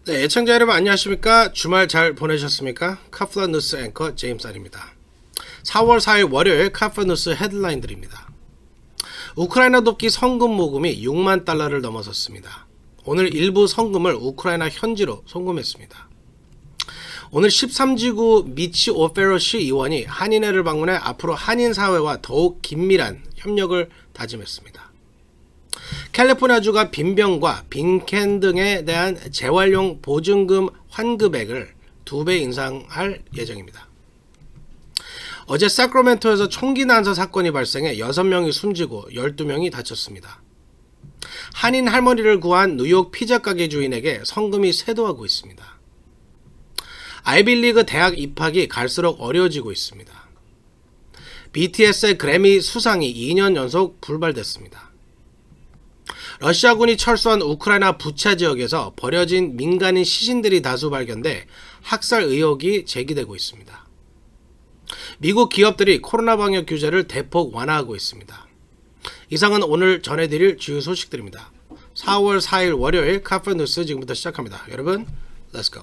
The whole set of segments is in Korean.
네, 애청자 여러분 안녕하십니까? 주말 잘 보내셨습니까? 카플라 뉴스 앵커 제임스 알입니다. 4월 4일 월요일 카플라 뉴스 헤드라인들입니다. 우크라이나 돕기 성금 모금이 6만 달러를 넘어섰습니다. 오늘 일부 성금을 우크라이나 현지로 송금했습니다. 오늘 13지구 미치 오페로시 의원이 한인회를 방문해 앞으로 한인사회와 더욱 긴밀한 협력을 다짐했습니다. 캘리포니아주가 빈병과 빈캔 등에 대한 재활용 보증금 환급액을 2배 인상할 예정입니다. 어제 사크라멘토에서 총기 난사 사건이 발생해 6명이 숨지고 12명이 다쳤습니다. 한인 할머니를 구한 뉴욕 피자 가게 주인에게 성금이 쇄도하고 있습니다. 아이비리그 대학 입학이 갈수록 어려워지고 있습니다. BTS의 그래미 수상이 2년 연속 불발됐습니다. 러시아군이 철수한 우크라이나 부차 지역에서 버려진 민간인 시신들이 다수 발견돼 학살 의혹이 제기되고 있습니다. 미국 기업들이 코로나 방역 규제를 대폭 완화하고 있습니다. 이상은 오늘 전해드릴 주요 소식들입니다. 4월 4일 월요일 카플라 뉴스 지금부터 시작합니다. 여러분, Let's go.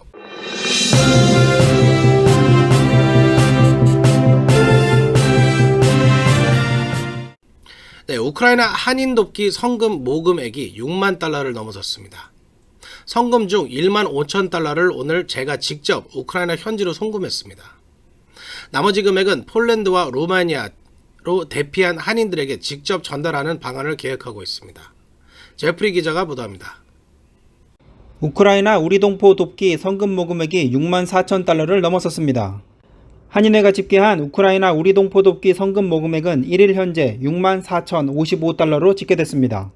네, 우크라이나 한인 돕기 성금 모금액이 6만 달러를 넘어섰습니다. 성금 중 1만 5천 달러를 오늘 제가 직접 우크라이나 현지로 송금했습니다. 나머지 금액은 폴란드와 루마니아로 대피한 한인들에게 직접 전달하는 방안을 계획하고 있습니다. 제프리 기자가 보도합니다. 우크라이나 우리동포 돕기 성금 모금액이 6만 4천 달러를 넘어섰습니다. 한인회가 집계한 우크라이나 우리동포 돕기 성금 모금액은 1일 현재 6만 4,055달러로 집계됐습니다.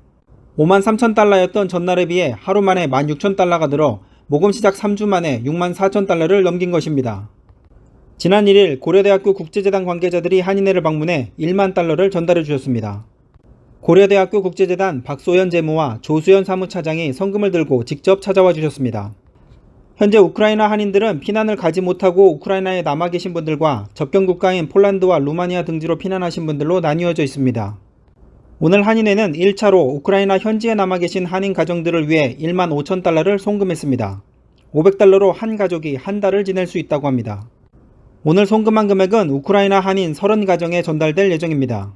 5만 3천 달러였던 전날에 비해 하루 만에 1만 6천 달러가 늘어 모금 시작 3주 만에 6만 4천 달러를 넘긴 것입니다. 지난 1일 고려대학교 국제재단 관계자들이 한인회를 방문해 1만 달러를 전달해 주셨습니다. 고려대학교 국제재단 박소연 재무와 조수연 사무차장이 성금을 들고 직접 찾아와 주셨습니다. 현재 우크라이나 한인들은 피난을 가지 못하고 우크라이나에 남아 계신 분들과 접경 국가인 폴란드와 루마니아 등지로 피난하신 분들로 나뉘어져 있습니다. 오늘 한인회는 1차로 우크라이나 현지에 남아 계신 한인 가정들을 위해 1만 5천 달러를 송금했습니다. 500달러로 한 가족이 한 달을 지낼 수 있다고 합니다. 오늘 송금한 금액은 우크라이나 한인 30가정에 전달될 예정입니다.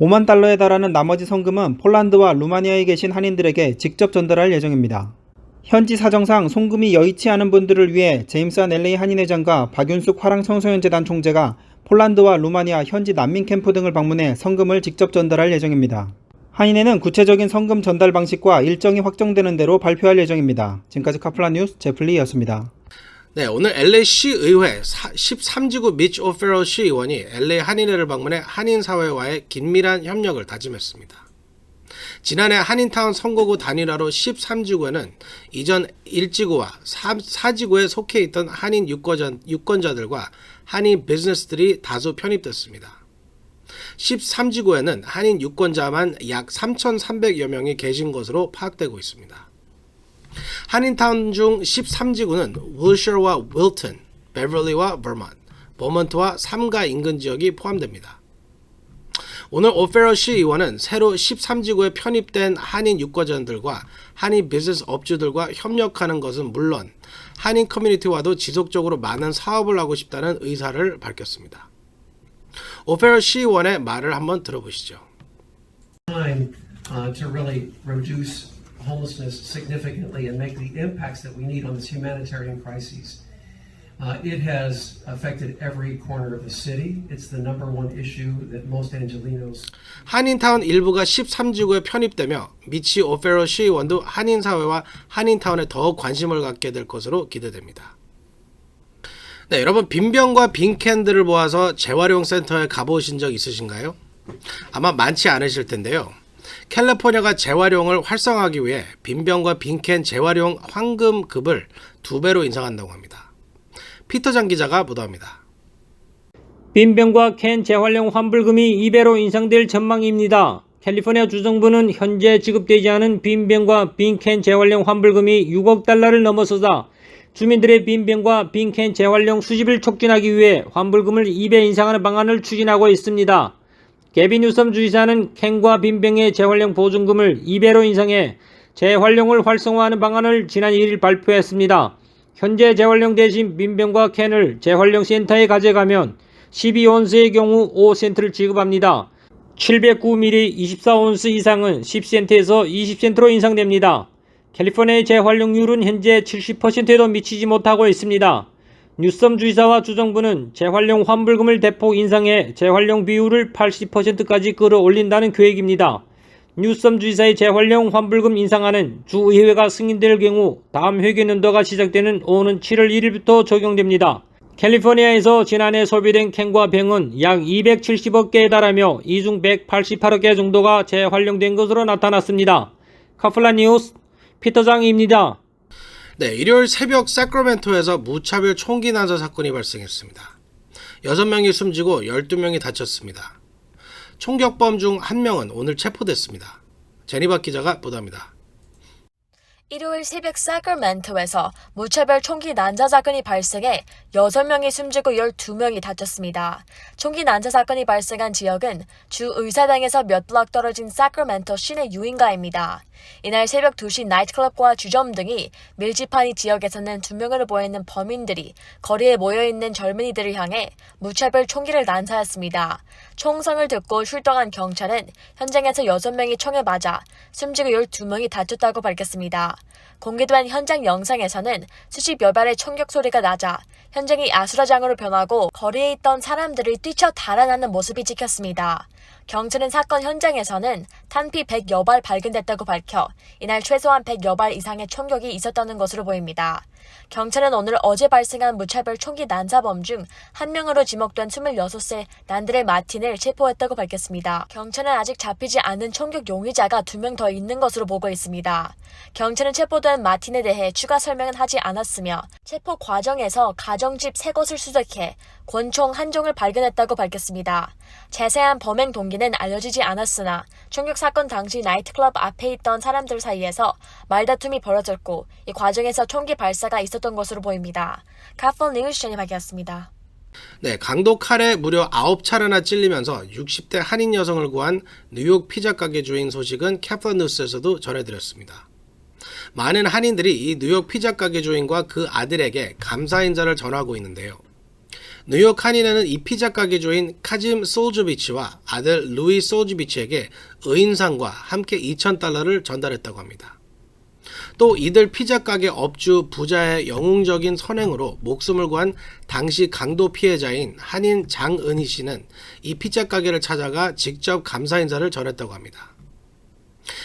5만 달러에 달하는 나머지 성금은 폴란드와 루마니아에 계신 한인들에게 직접 전달할 예정입니다. 현지 사정상 송금이 여의치 않은 분들을 위해 제임스한 LA 한인회장과 박윤숙 화랑청소년재단 총재가 폴란드와 루마니아 현지 난민 캠프 등을 방문해 성금을 직접 전달할 예정입니다. 한인회는 구체적인 성금 전달 방식과 일정이 확정되는 대로 발표할 예정입니다. 지금까지 카플라 뉴스 제플리였습니다. 네, 오늘 LA시 의회 13지구 미치 오페로시 의원이 LA 한인회를 방문해 한인사회와의 긴밀한 협력을 다짐했습니다. 지난해 한인타운 선거구 단일화로 13지구에는 이전 1지구와 4지구에 속해 있던 한인 유권자들과 한인 비즈니스들이 다수 편입됐습니다. 13지구에는 한인 유권자만 약 3,300여 명이 계신 것으로 파악되고 있습니다. 한인타운 중 13지구는 윌셔와 윌튼, 베버리와 버먼트와 3가 인근 지역이 포함됩니다. 오늘 오페로시 의원은 새로 13지구에 편입된 한인 유권자들과 한인 비즈니스 업주들과 협력하는 것은 물론 한인 커뮤니티와도 지속적으로 많은 사업을 하고 싶다는 의사를 밝혔습니다. 오페로시 의원의 말을 한번 들어보시죠. To really reduce homelessness significantly and make the impacts that we need on this humanitarian crisis. It has affected every corner of the city. It's the number one issue that most Angelenos. 한인타운 일부가 13지구에 편입되며 미치 오페로시 의원도 한인사회와 한인타운에 더 관심을 갖게 될 것으로 기대됩니다. 네, 여러분 빈병과 빈캔들을 모아서 재활용 센터에 가보신 적 있으신가요? 아마 많지 않으실 텐데요. 캘리포니아가 재활용을 활성화하기 위해 빈병과 빈캔 재활용 환급급을 2배로 인상한다고 합니다. 피터장 기자가 보도합니다. 빈병과 캔 재활용 환불금이 2배로 인상될 전망입니다. 캘리포니아 주정부는 현재 지급되지 않은 빈병과 빈캔 재활용 환불금이 6억 달러를 넘어서자 주민들의 빈병과 빈캔 재활용 수집을 촉진하기 위해 환불금을 2배 인상하는 방안을 추진하고 있습니다. 게빈 뉴섬 주지사는 캔과 빈병의 재활용 보증금을 2배로 인상해 재활용을 활성화하는 방안을 지난 1일 발표했습니다. 현재 재활용 대신 빈병과 캔을 재활용 센터에 가져가면 12온스의 경우 5센트를 지급합니다. 709ml 24온스 이상은 10센트에서 20센트로 인상됩니다. 캘리포니아의 재활용률은 현재 70%에도 미치지 못하고 있습니다. 뉴섬 주지사와 주정부는 재활용 환불금을 대폭 인상해 재활용 비율을 80%까지 끌어올린다는 계획입니다. 뉴섬 주지사의 재활용 환불금 인상안은 주의회가 승인될 경우 다음 회계연도가 시작되는 오는 7월 1일부터 적용됩니다. 캘리포니아에서 지난해 소비된 캔과 병은 약 270억 개에 달하며 이 중 188억 개 정도가 재활용된 것으로 나타났습니다. 카플라 뉴스 피터장입니다. 네, 일요일 새벽 사크라멘토에서 무차별 총기 난사 사건이 발생했습니다. 6명이 숨지고 12명이 다쳤습니다. 총격범 중 1명은 오늘 체포됐습니다. 제니바 기자가 보도합니다. 일요일 새벽 사크라멘토에서 무차별 총기 난사 사건이 발생해 6명이 숨지고 12명이 다쳤습니다. 총기 난사 사건이 발생한 지역은 주 의사당에서 몇 블록 떨어진 사크라멘토 시내 유인가입니다. 이날 새벽 2시 나이트클럽과 주점 등이 밀집한 이 지역에서는 2명으로 보이는 범인들이 거리에 모여있는 젊은이들을 향해 무차별 총기를 난사했습니다. 총성을 듣고 출동한 경찰은 현장에서 6명이 총에 맞아 숨지고 12명이 다쳤다고 밝혔습니다. 공개된 현장 영상에서는 수십여 발의 총격 소리가 나자 현장이 아수라장으로 변하고 거리에 있던 사람들이 뛰쳐 달아나는 모습이 찍혔습니다. 경찰은 사건 현장에서는 탄피 100여 발 발견됐다고 밝혀 이날 최소한 100여 발 이상의 총격이 있었다는 것으로 보입니다. 경찰은 오늘 어제 발생한 무차별 총기 난사범 중 1명으로 지목된 26세 난드레 마틴을 체포했다고 밝혔습니다. 경찰은 아직 잡히지 않은 총격 용의자가 2명 더 있는 것으로 보고 있습니다. 경찰은 체포된 마틴에 대해 추가 설명은 하지 않았으며 체포 과정에서 가정집 3곳을 수색해 권총 1종을 발견했다고 밝혔습니다. 자세한 범행 동기는 알려지지 않았으나 총격 사건 당시 나이트클럽 앞에 있던 사람들 사이에서 말다툼이 벌어졌고 이 과정에서 총기 발사가 있었던 것으로 보입니다. 카플 뉴스 제니박이었습니다. 네, 강도 칼에 무려 9차례나 찔리면서 60대 한인 여성을 구한 뉴욕 피자 가게 주인 소식은 캐플라 뉴스에서도 전해드렸습니다. 많은 한인들이 이 뉴욕 피자 가게 주인과 그 아들에게 감사 인사를 전하고 있는데요. 뉴욕 한인회는 이 피자 가게 주인 카짐 솔주비치와 아들 루이 솔주비치에게 의인상과 함께 $2,000를 전달했다고 합니다. 또 이들 피자 가게 업주 부자의 영웅적인 선행으로 목숨을 구한 당시 강도 피해자인 한인 장은희 씨는 이 피자 가게를 찾아가 직접 감사 인사를 전했다고 합니다.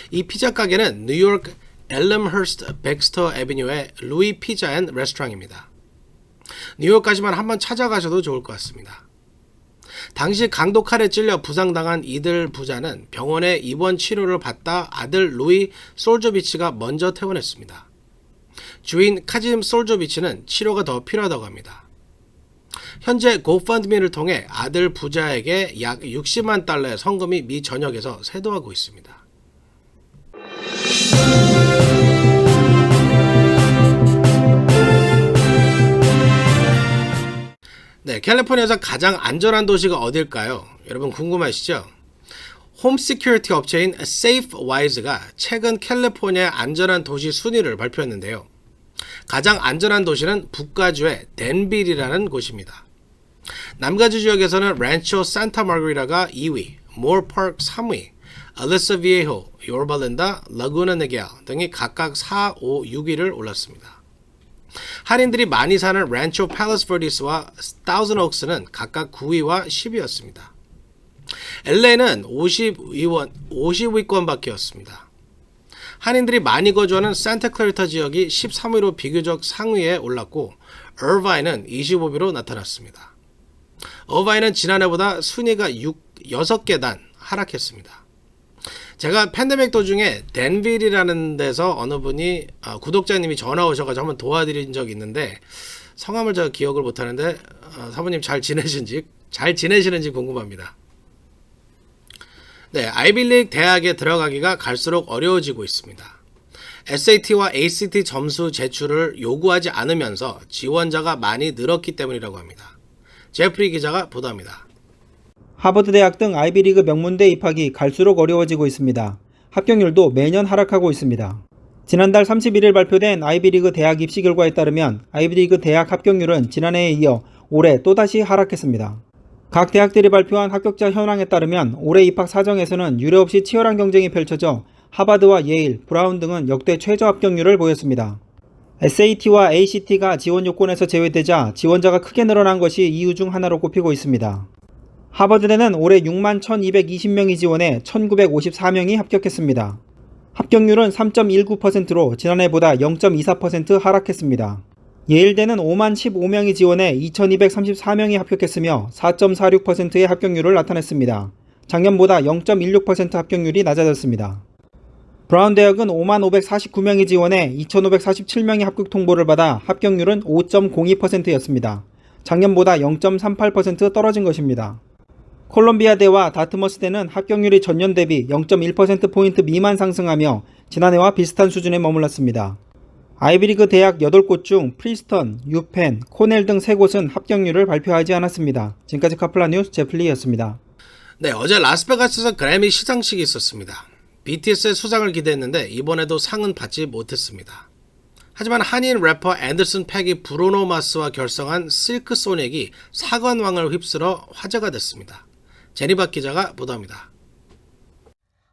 이 피자 가게는 뉴욕 엘름허스트 백스터 애비뉴의 루이 피자 앤 레스토랑입니다. 뉴욕 가시면 한번 찾아가셔도 좋을 것 같습니다. 당시 강도 칼에 찔려 부상당한 이들 부자는 병원에 입원 치료를 받다 아들 루이 솔조비치가 먼저 퇴원했습니다. 주인 카짐 솔조비치는 치료가 더 필요하다고 합니다. 현재 고펀드미를 통해 아들 부자에게 약 $60만 달러의 성금이 미 전역에서 쇄도하고 있습니다. 네, 캘리포니아에서 가장 안전한 도시가 어딜까요? 여러분 궁금하시죠? 홈 시큐리티 업체인 SafeWise가 최근 캘리포니아 안전한 도시 순위를 발표했는데요. 가장 안전한 도시는 북가주의 댄빌이라는 곳입니다. 남가주 지역에서는 란초 산타 마르가리타가 2위, 모어파크 3위, 알레사 비에호, 요르발렌다, 라구나 네겔 등이 각각 4, 5, 6위를 올랐습니다. 한인들이 많이 사는 란초 팔라스 버디스와 타우즌 옥스는 각각 9위와 10위였습니다. LA는 50위권 밖이었습니다. 한인들이 많이 거주하는 산타클라리타 지역이 13위로 비교적 상위에 올랐고 얼바인은 25위로 나타났습니다. 얼바인은 지난해보다 순위가 6계단 하락했습니다. 제가 팬데믹 도중에 댄빌이라는 데서 어느 분이 구독자님이 전화 오셔가지고 한번 도와드린 적이 있는데 성함을 제가 기억을 못하는데 사모님 잘 지내시는지 궁금합니다. 네, 아이빌리그 대학에 들어가기가 갈수록 어려워지고 있습니다. SAT와 ACT 점수 제출을 요구하지 않으면서 지원자가 많이 늘었기 때문이라고 합니다. 제프리 기자가 보도합니다. 하버드 대학 등 아이비리그 명문대 입학이 갈수록 어려워지고 있습니다. 합격률도 매년 하락하고 있습니다. 지난달 31일 발표된 아이비리그 대학 입시 결과에 따르면 아이비리그 대학 합격률은 지난해에 이어 올해 또다시 하락했습니다. 각 대학들이 발표한 합격자 현황에 따르면 올해 입학 사정에서는 유례없이 치열한 경쟁이 펼쳐져 하버드와 예일, 브라운 등은 역대 최저 합격률을 보였습니다. SAT와 ACT가 지원 요건에서 제외되자 지원자가 크게 늘어난 것이 이유 중 하나로 꼽히고 있습니다. 하버드대는 올해 6만 1,220명이 지원해 1,954명이 합격했습니다. 합격률은 3.19%로 지난해보다 0.24% 하락했습니다. 예일대는 5만 15명이 지원해 2,234명이 합격했으며 4.46%의 합격률을 나타냈습니다. 작년보다 0.16% 합격률이 낮아졌습니다. 브라운 대학은 5만 549명이 지원해 2,547명이 합격 통보를 받아 합격률은 5.02%였습니다. 작년보다 0.38% 떨어진 것입니다. 콜롬비아대와 다트머스대는 합격률이 전년 대비 0.1%포인트 미만 상승하며 지난해와 비슷한 수준에 머물렀습니다. 아이비리그 대학 8곳 중 프리스턴, 유펜, 코넬 등 3곳은 합격률을 발표하지 않았습니다. 지금까지 카플라 뉴스 제플리였습니다. 네, 어제 라스베가스에서 그래미 시상식이 있었습니다. BTS의 수상을 기대했는데 이번에도 상은 받지 못했습니다. 하지만 한인 래퍼 앤더슨 팩이 브루노 마스와 결성한 실크 소닉이 사관왕을 휩쓸어 화제가 됐습니다. 제니박 기자가 보도합니다.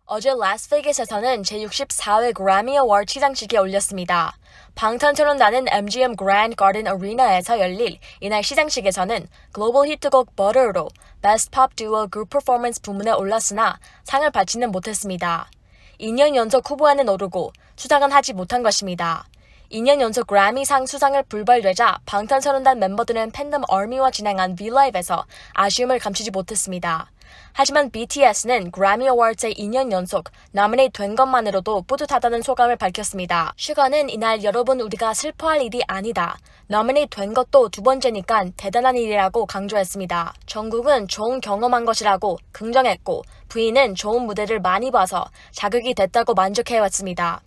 어제 라스베이거스에서는 제64회 그래미 어워드 시상식이 열렸습니다. 방탄소년 나는 MGM 그랜드 가든 어리나에서 열릴 이날 시상식에서는 글로벌 히트곡 Butter로 Best Pop Duo Group Performance 부문에 올랐으나 상을 받지는 못했습니다. 2년 연속 후보에는 오르고 수상은 하지 못한 것입니다. 2년 연속 그래미상 수상을 불발되자 방탄소년단 멤버들은 팬덤 아미와 진행한 V-Live에서 아쉬움을 감추지 못했습니다. 하지만 BTS는 그래미 어워드에 2년 연속 노미네이트 된 것만으로도 뿌듯하다는 소감을 밝혔습니다. 슈가는 이날 여러분 우리가 슬퍼할 일이 아니다. 노미네이트 된 것도 2번째니까 대단한 일이라고 강조했습니다. 정국은 좋은 경험한 것이라고 긍정했고 부인은 좋은 무대를 많이 봐서 자극이 됐다고 만족해왔습니다.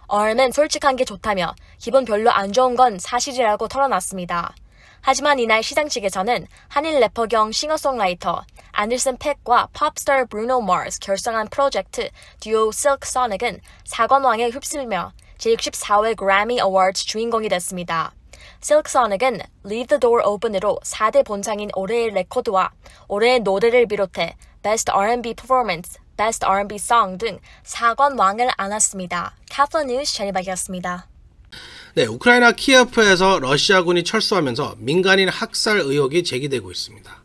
RM은 솔직한 게 좋다며 기분 별로 안 좋은 건 사실이라고 털어놨습니다. 하지만 이날 시상식에서는 한인 래퍼 겸 싱어송라이터 앤더슨 팩과 팝스타 브루노 마스 결성한 프로젝트 듀오 실크 소닉은 사관왕에 휩쓸며 제64회 그래미 어워드 주인공이 됐습니다. 실크 소닉은 Leave the Door Open으로 4대 본상인 올해의 레코드와 올해의 노래를 비롯해 Best R&B Performance, Best R&B Song 등 4관왕을 안았습니다. 카플라 뉴스 제니박이었습니다. 네, 우크라이나 키예프에서 러시아군이 철수하면서 민간인 학살 의혹이 제기되고 있습니다.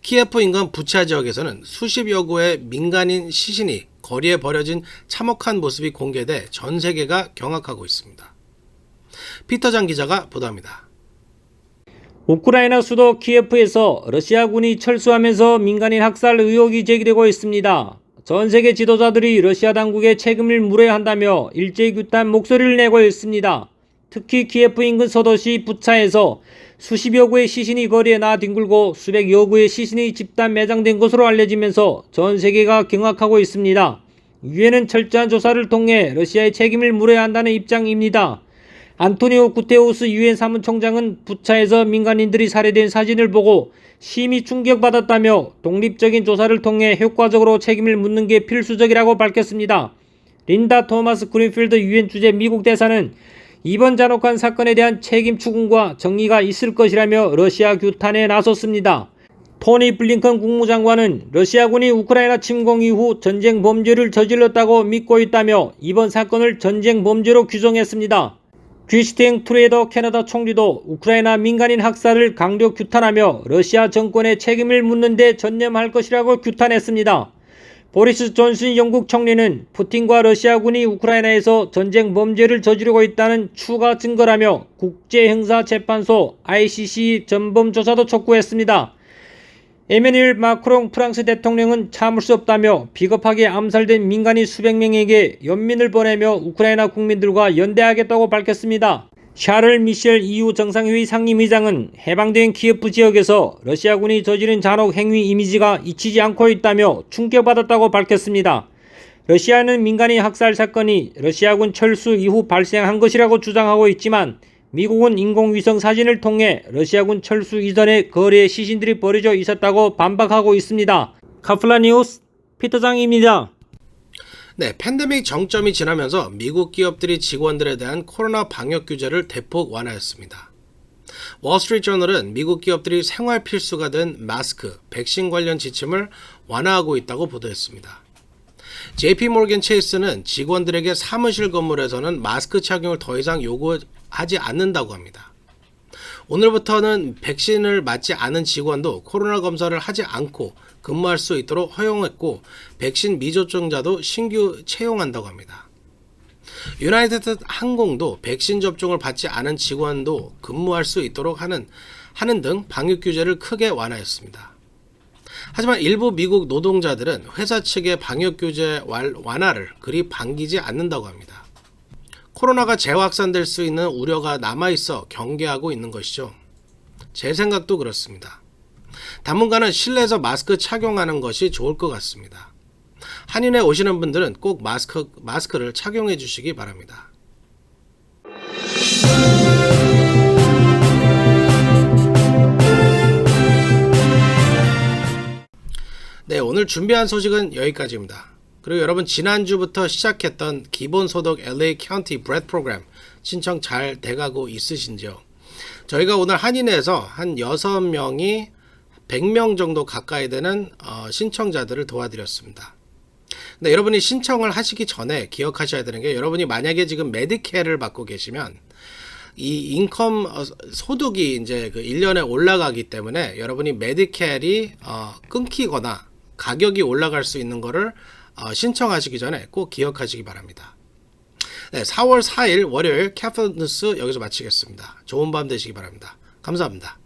키예프 인근 부차 지역에서는 수십여 구의 민간인 시신이 거리에 버려진 참혹한 모습이 공개돼 전 세계가 경악하고 있습니다. 피터장 기자가 보도합니다. 우크라이나 수도 키예프에서 러시아군이 철수하면서 민간인 학살 의혹이 제기되고 있습니다. 전 세계 지도자들이 러시아 당국에 책임을 물어야 한다며 일제규탄 목소리를 내고 있습니다. 특히 키예프 인근 서도시 부차에서 수십여 구의 시신이 거리에 나뒹굴고 수백여 구의 시신이 집단 매장된 것으로 알려지면서 전 세계가 경악하고 있습니다. 유엔은 철저한 조사를 통해 러시아의 책임을 물어야 한다는 입장입니다. 안토니오 구테우스 유엔 사무총장은 부차에서 민간인들이 살해된 사진을 보고 심히 충격받았다며 독립적인 조사를 통해 효과적으로 책임을 묻는 게 필수적이라고 밝혔습니다. 린다 토마스 그린필드 유엔 주재 미국 대사는 이번 잔혹한 사건에 대한 책임 추궁과 정의가 있을 것이라며 러시아 규탄에 나섰습니다. 토니 블링컨 국무장관은 러시아군이 우크라이나 침공 이후 전쟁 범죄를 저질렀다고 믿고 있다며 이번 사건을 전쟁 범죄로 규정했습니다. 크리스티앙 트레이더 캐나다 총리도 우크라이나 민간인 학살을 강력 규탄하며 러시아 정권의 책임을 묻는 데 전념할 것이라고 규탄했습니다. 보리스 존슨 영국 총리는 푸틴과 러시아군이 우크라이나에서 전쟁 범죄를 저지르고 있다는 추가 증거라며 국제형사재판소 ICC 전범 조사도 촉구했습니다. 에메뉴엘 마크롱 프랑스 대통령은 참을 수 없다며 비겁하게 암살된 민간인 수백 명에게 연민을 보내며 우크라이나 국민들과 연대하겠다고 밝혔습니다. 샤를 미셸 EU 정상회의 상임의장은 해방된 키예프 지역에서 러시아군이 저지른 잔혹 행위 이미지가 잊히지 않고 있다며 충격받았다고 밝혔습니다. 러시아는 민간인 학살 사건이 러시아군 철수 이후 발생한 것이라고 주장하고 있지만 미국은 인공위성 사진을 통해 러시아군 철수 이전의 거리에 시신들이 버려져 있었다고 반박하고 있습니다. 카플라 뉴스 피터장입니다. 네, 팬데믹 정점이 지나면서 미국 기업들이 직원들에 대한 코로나 방역 규제를 대폭 완화했습니다. 월스트리트저널은 미국 기업들이 생활 필수가 된 마스크, 백신 관련 지침을 완화하고 있다고 보도했습니다. JP모건 체이스는 직원들에게 사무실 건물에서는 마스크 착용을 더 이상 요구하지 않는다고 합니다. 오늘부터는 백신을 맞지 않은 직원도 코로나 검사를 하지 않고 근무할 수 있도록 허용했고 백신 미접종자도 신규 채용한다고 합니다. 유나이티드 항공도 백신 접종을 받지 않은 직원도 근무할 수 있도록 하는 등 방역 규제를 크게 완화했습니다. 하지만 일부 미국 노동자들은 회사 측의 방역 규제 완화를 그리 반기지 않는다고 합니다. 코로나가 재확산될 수 있는 우려가 남아있어 경계하고 있는 것이죠. 제 생각도 그렇습니다. 당분간은 실내에서 마스크 착용하는 것이 좋을 것 같습니다. 한인에 오시는 분들은 꼭 마스크를 착용해 주시기 바랍니다. 네, 오늘 준비한 소식은 여기까지입니다. 그리고 여러분 지난주부터 시작했던 기본소득 LA 카운티 브렛 프로그램 신청 잘 돼가고 있으신지요? 저희가 오늘 한인회에서 한 6명이 100명 정도 가까이 되는 신청자들을 도와드렸습니다. 근데 여러분이 신청을 하시기 전에 기억하셔야 되는 게 여러분이 만약에 지금 메디케어를 받고 계시면 이 인컴 소득이 이제 그 1년에 올라가기 때문에 여러분이 메디케어이 끊기거나 가격이 올라갈 수 있는 거를 신청하시기 전에 꼭 기억하시기 바랍니다. 네, 4월 4일 월요일 카플라 뉴스 여기서 마치겠습니다. 좋은 밤 되시기 바랍니다. 감사합니다.